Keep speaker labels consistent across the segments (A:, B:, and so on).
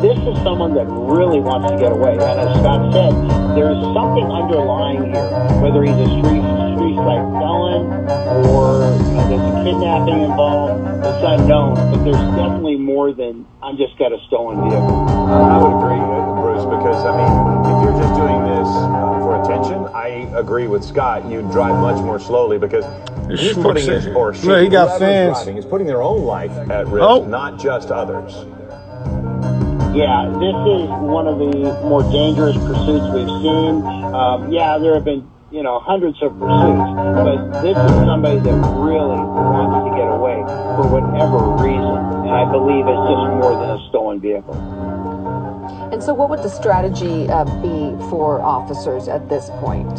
A: this is someone that really wants to get away. And as Scott said, there's something underlying here, whether he's a street-side felon or there's a kidnapping involved. It's unknown, but there's definitely more than I'm just got a stolen vehicle.
B: I would agree, Bruce, because, I mean, if you're just doing this for attention, I agree with Scott. You drive much more slowly because he's putting his, or she,
C: he got fans.
B: Driving, is putting their own life at risk, not just others.
A: Yeah, this is one of the more dangerous pursuits we've seen. Yeah, there have been, hundreds of pursuits, but this is somebody that really wants to get away for whatever reason, and I believe it's just more than a stolen vehicle.
D: And so what would the strategy be for officers at this point?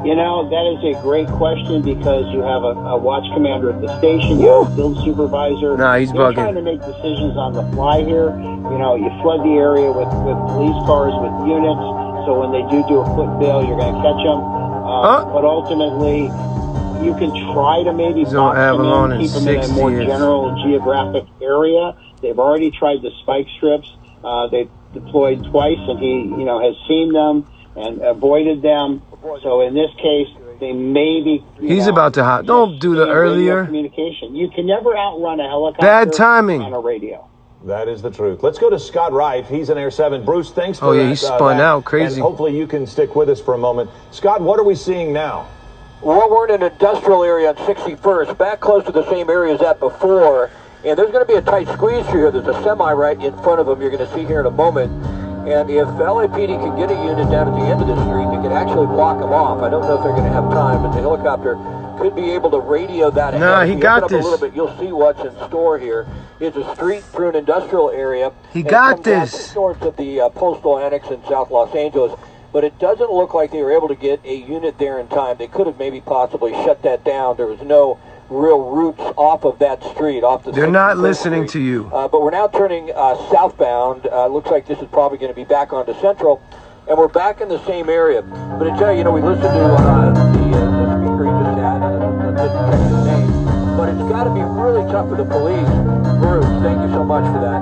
A: That is a great question because you have a watch commander at the station, you have a field supervisor.
C: Nah, he's
A: They're
C: bugging.
A: trying to make decisions on the fly here. You flood the area with police cars, with units, so when they do a foot bail, you're going to catch them. But ultimately, you can try to maybe box them in, keep them in a more general geographic area. They've already tried the spike strips. They've deployed twice, and he, has seen them and avoided them. So in this case, they may be.
C: He's about to hop. Don't do the earlier
A: communication. You can never outrun a helicopter.
C: Bad timing
A: On a radio.
B: That is the truth. Let's go to Scott Wright. He's in Air 7. Bruce, thanks for that.
C: Oh, yeah, he spun out crazy.
B: And hopefully you can stick with us for a moment. Scott, what are we seeing now?
E: Well, we're in an industrial area on 61st, back close to the same area as that before. And there's going to be a tight squeeze through here. There's a semi right in front of them you're going to see here in a moment. And if LAPD can get a unit down at the end of the street, they can actually block them off. I don't know if they're going to have time, but the helicopter could be able to radio that ahead.
C: Nah, he got this.
E: A little bit, you'll see what's in store here. It's a street through an industrial area.
C: He got this.
E: North of the Postal Annex in South Los Angeles. But it doesn't look like they were able to get a unit there in time. They could have maybe possibly shut that down. There was no real routes off of that street, off the.
C: They're not listening to you.
E: But we're now turning southbound. Looks like this is probably going to be back onto Central, and we're back in the same area. But I tell you, we listened to the speaker he just had. Didn't catch his name, but it's got to be really tough for the police. Bruce, thank you so much for that.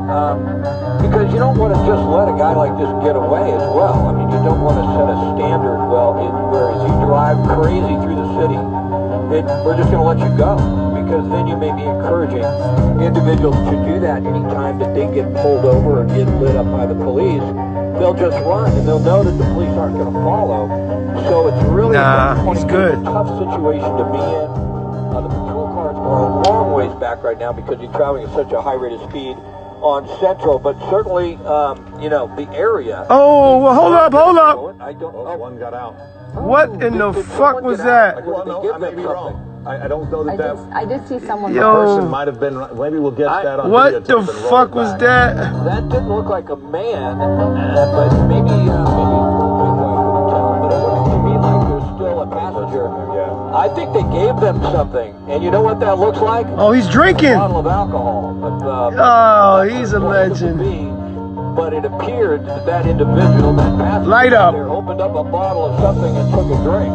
E: Because you don't want to just let a guy like this get away as well. I mean, you don't want to set a standard. Whereas you drive crazy through the city. We're just going to let you go, because then you may be encouraging individuals to do that anytime that they get pulled over or get lit up by the police. They'll just run, and they'll know that the police aren't going to follow. So it's really a tough situation to be in. The patrol cars are a long ways back right now because you're traveling at such a high rate of speed on Central, but certainly, the area.
C: Oh, well, hold up.
E: I don't.
B: One got out.
C: What in the fuck was that?
B: Well, no, I may be wrong. I don't know that
D: I did see someone.
B: The person might have been. Maybe we'll get that on video.
C: What the fuck was that?
E: That didn't look like a man, but maybe I couldn't tell. But it looked to me like there's still a passenger. Yeah. I think they gave them something, and you know what that looks like?
C: Oh, he's drinking.
E: A bottle of alcohol.
C: Oh, he's a legend.
E: But it appeared that individual, that passenger,
C: light up.
E: there, opened up a bottle of something and took a drink.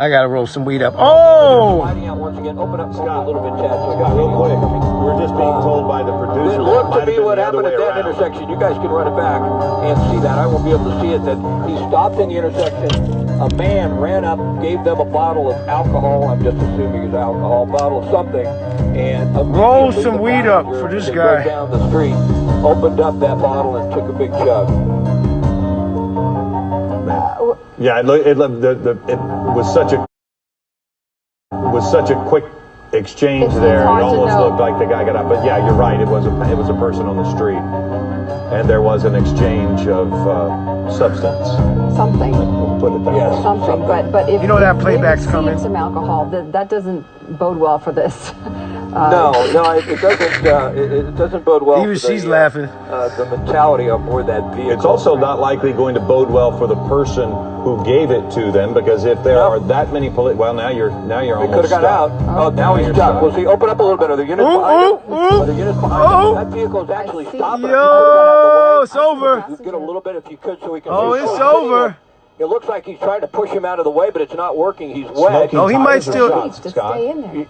C: I gotta roll some weed up. Oh!
E: Lighting out once again. Open up a little bit, Chad.
B: Scott, real quick. We're just being told by the producer.
E: It looked to be what happened at that intersection. You guys can run it back and see that. I won't be able to see it. That he stopped in the intersection. A man ran up, gave them a bottle of alcohol. I'm just assuming it's alcohol. Bottle of something. And
C: roll some weed up for this guy.
E: Down the street, opened up that bottle and took a big chug.
B: Yeah, it was such a quick exchange there. It almost looked like the guy got up. But yeah, you're right. It was a person on the street, and there was an exchange of substance.
D: Something.
B: We'll put it that way.
D: Something. But if
C: that playback's coming.
D: Some alcohol. That doesn't bode well for this.
E: No, it doesn't bode well.
C: Even she's laughing.
E: The mentality on board that vehicle.
B: It's also not likely going to bode well for the person who gave it to them, because if there are that many now you're almost
E: could have got out. Oh, now he's stuck. Well, see, open up a little bit. Are the units behind him? The units behind him? That vehicle is actually stopping.
C: Yo, it's over.
E: Get a little bit if you could, so we can.
C: Oh, it's over.
E: It looks like he's trying to push him out of the way, but it's not working. He's wet.
C: Oh, he might still.
D: Just stay in there.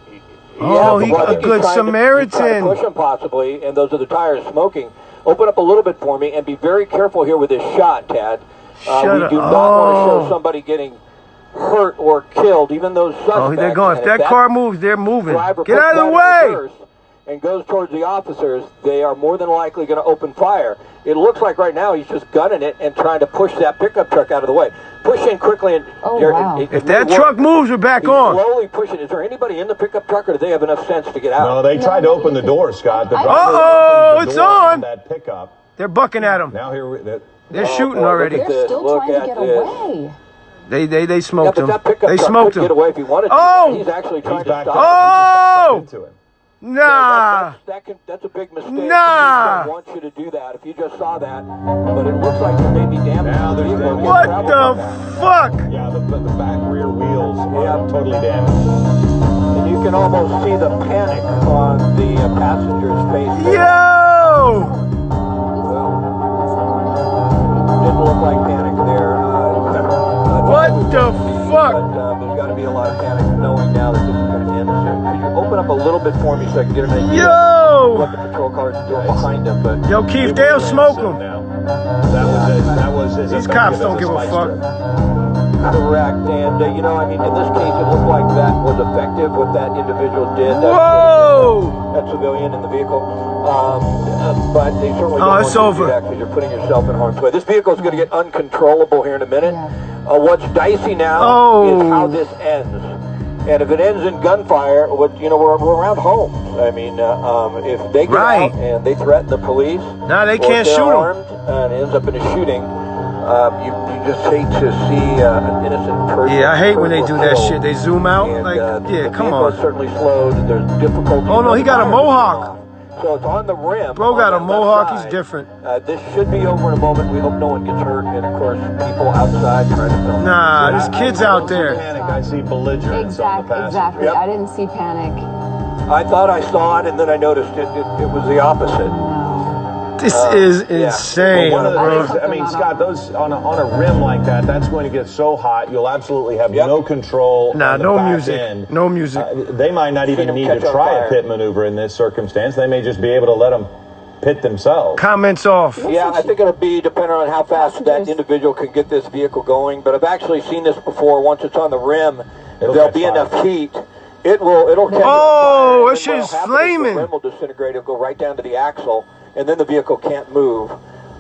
C: Oh, he's a good Samaritan.
E: Push him possibly, and those are the tires smoking. Open up a little bit for me and be very careful here with this shot, Tad. We do not want to show somebody getting hurt or killed, even those suspects.
C: Oh, they're going. If that car moves, they're moving. Get out of the way!
E: And goes towards the officers, they are more than likely going to open fire. It looks like right now he's just gunning it and trying to push that pickup truck out of the way. Push in quickly. And
C: if that truck moves, we're back on.
E: Slowly pushing. Is there anybody in the pickup truck, or do they have enough sense to get out?
B: No, they tried to open the door, Scott. The
C: it's on.
B: That pickup.
C: They're bucking at him.
B: Now here,
C: they're shooting already.
D: They're still trying to get away.
C: They smoked him.
E: They
C: smoked him.
E: Get away if he wanted to.
C: Oh!
E: He's actually trying to stop
C: Oh! Nah.
E: That's a big mistake.
C: Nah.
E: I want you to do that if you just saw that. But it looks like there may be damage.
B: Now there's damage.
C: What the fuck?
B: Yeah, the back rear wheels are totally damaged.
E: And you can almost see the panic on the passenger's face.
C: Yo!
E: Didn't look like panic there.
C: What the fuck?
E: But there's got to be a lot of panic knowing now that this is going to end soon. Could you open up a little bit for me so I can get an idea of what the patrol cars are doing behind them? But
C: yo, Keith, they'll smoke them.
B: That was
C: These cops don't give a fuck.
E: Correct. And, you know, I mean, in this case, it looked like that was effective, what that individual did.
C: Whoa!
E: That civilian in the vehicle. But they certainly don't want you to do that because you're putting yourself in harm's way. This vehicle is going to get uncontrollable here in a minute. What's dicey now is how this ends. And if it ends in gunfire, we're around home. I mean, if they get out and they threaten the police,
C: they can't shoot them,
E: and it ends up in a shooting, you just hate to see an innocent person.
C: Yeah, I hate when they do that shit. They zoom out,
E: and,
C: come on.
E: Certainly slowed. There's difficulty.
C: Oh no, he got a mohawk.
E: So it's on the rim.
C: Bro got a mohawk. He's different.
E: This should be over in a moment. We hope no one gets hurt. And of course, people outside trying to film.
C: Nah, there's kids out there.
B: Panic. I see belligerence on the passenger.
D: Exactly. I didn't see panic.
E: I thought I saw it, and then I noticed it was the opposite.
C: This is insane.
B: One of the things, I mean, Scott, those on a rim like that, that's going to get so hot, you'll absolutely have no control.
C: Nah,
B: on the
C: no
B: back
C: music.
B: end.
C: No music.
B: They might not even need to try a pit maneuver in this circumstance. They may just be able to let them pit themselves.
C: Comments off.
E: Yeah, I think it'll be depending on how fast that individual can get this vehicle going. But I've actually seen this before. Once it's on the rim, there'll be enough heat. It'll catch
C: fire. That shit is flaming.
E: The rim will disintegrate. It'll go right down to the axle, and then the vehicle can't move.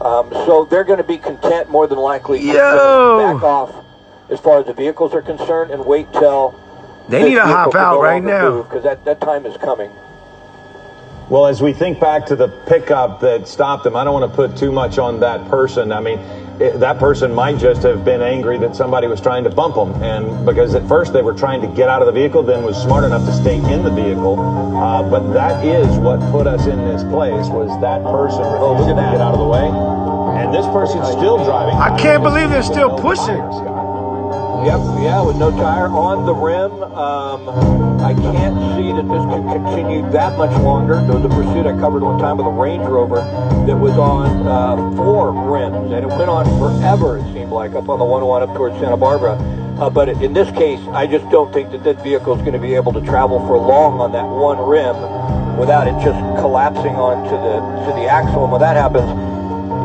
E: So they're going to be content, more than likely, to back off as far as the vehicles are concerned and wait till
C: they need to hop out right now,
E: because that time is coming.
B: Well, as we think back to the pickup that stopped them, I don't want to put too much on that person. I mean, that person might just have been angry that somebody was trying to bump them, and because at first they were trying to get out of the vehicle, then was smart enough to stay in the vehicle. But that is what put us in this place, was that person refusing to get out of the way, and this person's still driving.
C: I can't believe they're still pushing.
E: Yep, with no tire on the rim. I can't see that this can continue that much longer. There was a pursuit I covered one time with a Range Rover that was on 4 rims, and it went on forever, it seemed like, up on the 101 up towards Santa Barbara. But in this case, I just don't think that vehicle is going to be able to travel for long on that one rim without it just collapsing onto the axle. And when that happens,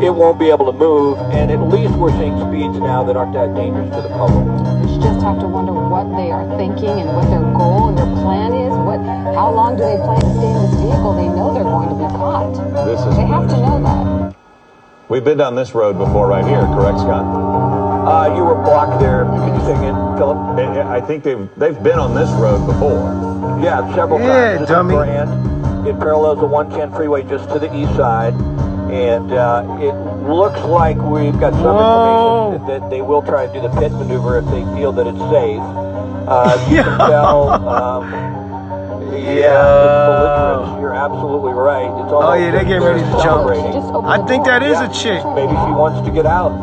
E: it won't be able to move, and at least we're seeing speeds now that aren't that dangerous to the public.
D: You just have to wonder what they are thinking and what their goal and their plan is. How long do they plan to stay in this vehicle? They know they're going to be caught. They have to know that.
B: We've been down this road before right here, correct, Scott?
E: You were blocked there. Could you say again, Philip?
B: I think they've been on this road before.
E: Yeah, several times.
C: Yeah,
E: This
C: dummy.
E: is Brand. It parallels the 110 freeway just to the east side. And it looks like we've got some information that they will try and do the pit maneuver if they feel that it's safe. You can tell, it's belligerence. You're absolutely right. It's almost
C: they're getting ready to jump. I think that is a chick.
E: Maybe she wants to get out.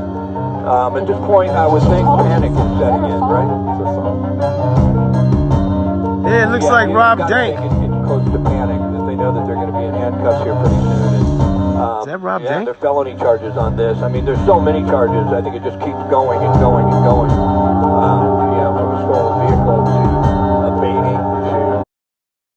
E: At this point, I would think panic is setting in, right?
C: Yeah, it looks like Rob Dank.
E: It's close to panic, that they know that they're going to be in handcuffs here pretty soon.
C: Is that Rob
E: Yeah,
C: Dank?
E: there are felony charges on this. I mean, there's so many charges. I think it just keeps going and going and going.